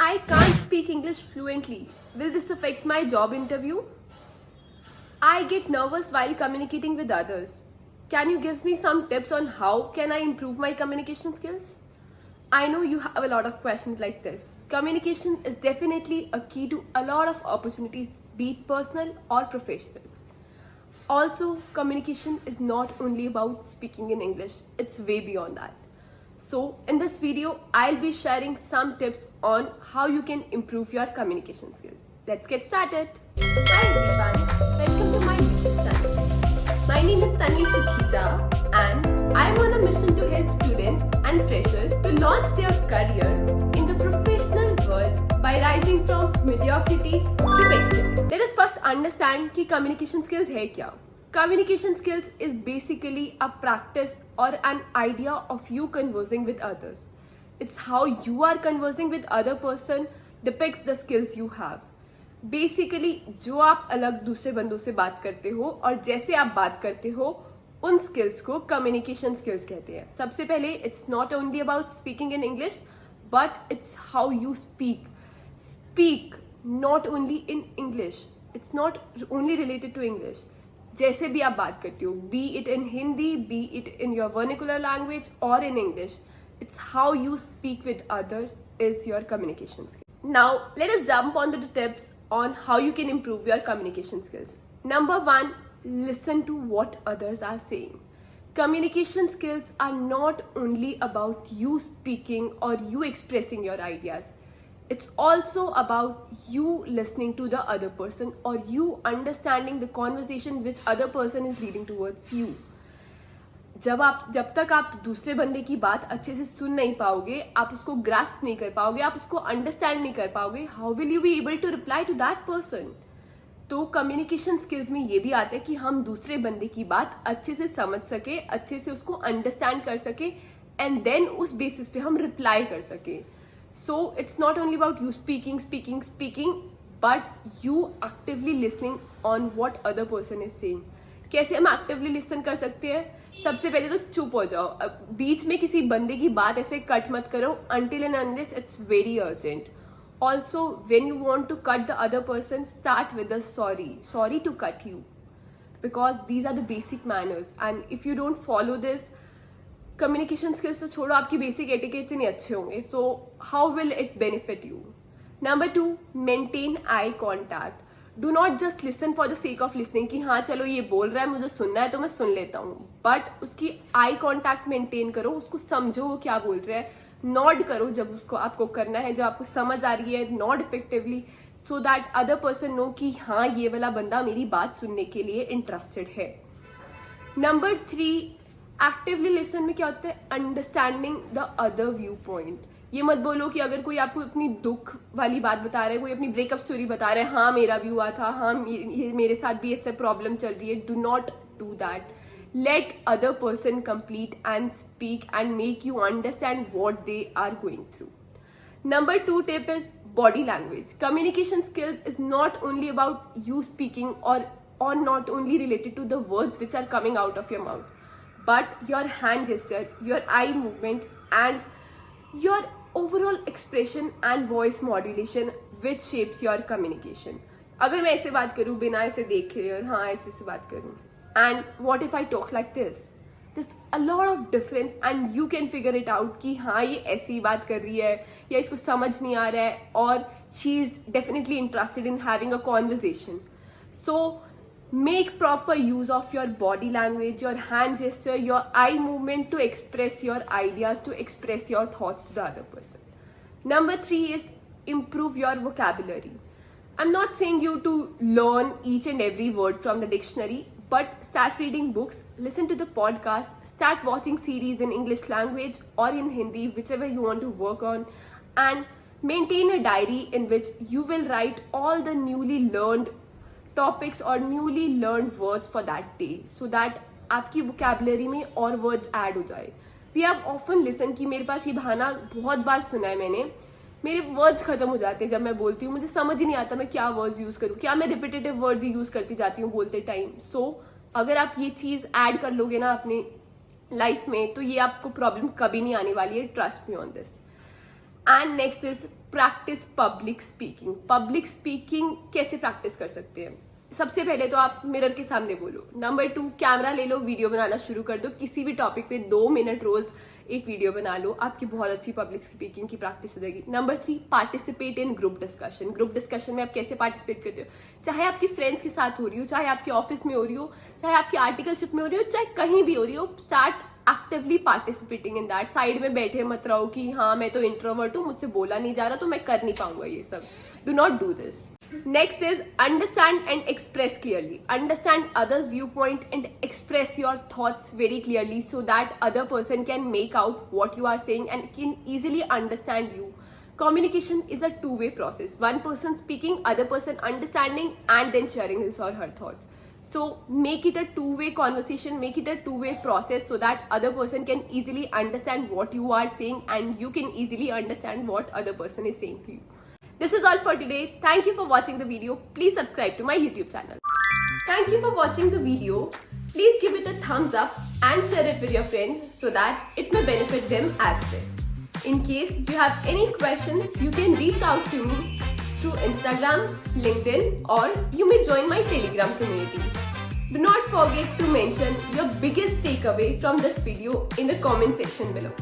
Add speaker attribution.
Speaker 1: I can't speak English fluently. Will this affect my job interview? I get nervous while communicating with others. Can you give me some tips on how can I improve my communication skills? I know you have a lot of questions like this. Communication is definitely a key to a lot of opportunities, be it personal or professional. Also, communication is not only about speaking in English, it's way beyond that. So, in this video, I'll be sharing some tips on how you can improve your communication skills. Let's get started. Hi everyone, welcome to my YouTube channel. My name is Tanvi Sukhija and I'm on a mission to help students and freshers to launch their career in the professional world by rising from mediocrity to excellence. Let us first understand कि communication skills है क्या. Communication skills is basically a practice or an idea of you conversing with others. It's how you are conversing with other person depicts the skills you have. Basically, जो आप अलग दूसरे बंदों से बात करते हो और जैसे आप बात करते हो उन skills को communication skills कहते हैं. सबसे पहले it's not only about speaking in English, but it's how you speak. Speak not only in English. It's not only related to English. जैसे भी आप बात करते हो, be it in Hindi, be it in your vernacular language or in English, it's how you speak with others is your communication skill. Now, let us jump on to the tips on how you can improve your communication skills. Number one, listen to what others are saying. Communication skills are not only about you speaking or you expressing your ideas. It's also about you listening to the other person or you understanding the conversation which other person is leading towards you. जब तक आप दूसरे बंदे की बात अच्छे से सुन नहीं पाओगे, आप उसको ग्रास्प नहीं कर पाओगे, आप उसको अंडरस्टैंड नहीं कर पाओगे, how will you be able to reply to that person? तो कम्युनिकेशन स्किल्स में ये भी आता है कि हम दूसरे बंदे की बात अच्छे से समझ सके, अच्छे से उसको अंडरस्टैंड कर सके एंड देन उस बेसिस पे हम रिप्लाई कर सके. So it's not only about you speaking, but you actively listening on what other person is saying. कैसे हम actively listen कर सकते हैं? सबसे पहले तो चुप हो जाओ. बीच में किसी बंदे की बात ऐसे कट मत करो until and unless it's very urgent. Also, when you want to cut the other person, start with a sorry. Sorry to cut you. Because these are the basic manners. And if you don't follow this, communication skills तो छोड़ो, आपकी basic etiquettes ही नहीं अच्छे होंगे. So how will it benefit you? Number 2, maintain eye contact. Do not just listen for the sake of listening कि हाँ चलो ये बोल रहा है, मुझे सुनना है तो मैं सुन लेता हूँ. बट उसकी आई कॉन्टैक्ट मेंटेन करो, उसको समझो वो क्या बोल रहा है. नॉड करो जब उसको आपको करना है, जब आपको समझ आ रही है, nod effectively so that other person know कि हाँ ये वाला बंदा मेरी बात सुनने के लिए इंटरेस्टेड है. नंबर 3, एक्टिवली लिसन में क्या होता है? Understanding the other view point. ये मत बोलो कि अगर कोई आपको अपनी दुख वाली बात बता रहा है, कोई अपनी ब्रेकअप स्टोरी बता रहा है, हाँ मेरा भी हुआ था, हाँ ये मेरे साथ भी ऐसे प्रॉब्लम चल रही है. Do not do that. Let other person complete and speak and make you understand what they are going through. Number 2 tip is body language. Communication skills is not only about you speaking or not only related to the words which are coming out of your mouth, but your hand gesture, your eye movement and your overall expression and voice modulation which shapes your communication. अगर मैं ऐसे बात करूँ बिना ऐसे देखे और हाँ ऐसे से बात करूँ, and what if I talk like this? There's a lot of difference and you can figure it out कि हाँ ये ऐसी ही बात कर रही है या इसको समझ नहीं आ रहा है और she is definitely interested in having a conversation. So make proper use of your body language, your hand gesture, your eye movement to express your ideas, to express your thoughts to the other person. Number 3 is improve your vocabulary. I'm not saying you to learn each and every word from the dictionary, but start reading books, listen to the podcast, start watching series in English language or in Hindi, whichever you want to work on, and maintain a diary in which you will write all the newly learned topics और newly learn words for that day so that आपकी vocabulary में और words add हो जाए. We have often listen कि मेरे पास ये बहाना बहुत बार सुना है मैंने, मेरे वर्ड्स खत्म हो जाते हैं जब मैं बोलती हूँ, मुझे समझ ही नहीं आता मैं क्या वर्ड्स यूज करूँ, क्या मैं रिपीटेटिव वर्ड्स यूज करती जाती हूँ बोलते टाइम. सो अगर आप ये चीज ऐड कर लोगे ना अपने लाइफ में तो ये आपको प्रॉब्लम कभी नहीं आने वाली है. Trust me on this. And next is practice public speaking. Public speaking कैसे प्रैक्टिस कर सकते हैं? सबसे पहले तो आप मिरर के सामने बोलो। नंबर 2, कैमरा ले लो, वीडियो बनाना शुरू कर दो। किसी भी टॉपिक पे 2 मिनट रोज एक वीडियो बना लो, आपकी बहुत अच्छी पब्लिक स्पीकिंग की प्रैक्टिस हो जाएगी। Number 3, participate in group discussion. Group discussion में आप कैसे पार्टिसिपेट करते हो? चाहे आपकी फ्रेंड्स के साथ हो रही हो, चाहे आपके ऑफिस में हो रही हो, चाहे आपकी आर्टिकलशिप में हो रही हो, चाहे कहीं भी हो रही हो, start actively participating in that. Side में बैठे मत रहो कि हाँ मैं तो इंट्रोवर्ट हूँ, मुझसे बोला नहीं जा रहा तो मैं कर नहीं पाऊंगा ये सब। Do not do this. Next is understand and express clearly. Understand others' viewpoint and express your thoughts very clearly so that other person can make out what you are saying and can easily understand you. Communication is a two-way process. One person speaking, other person understanding and then sharing his or her thoughts. So make it a two-way conversation, make it a two-way process so that other person can easily understand what you are saying and you can easily understand what other person is saying to you. This is all for today. Thank you for watching the video. Please subscribe to my YouTube channel. Thank you for watching the video. Please give it a thumbs up and share it with your friends so that it may benefit them as well. In case you have any questions, you can reach out to me through Instagram, LinkedIn, or you may join my Telegram community. Do not forget to mention your biggest takeaway from this video in the comment section below.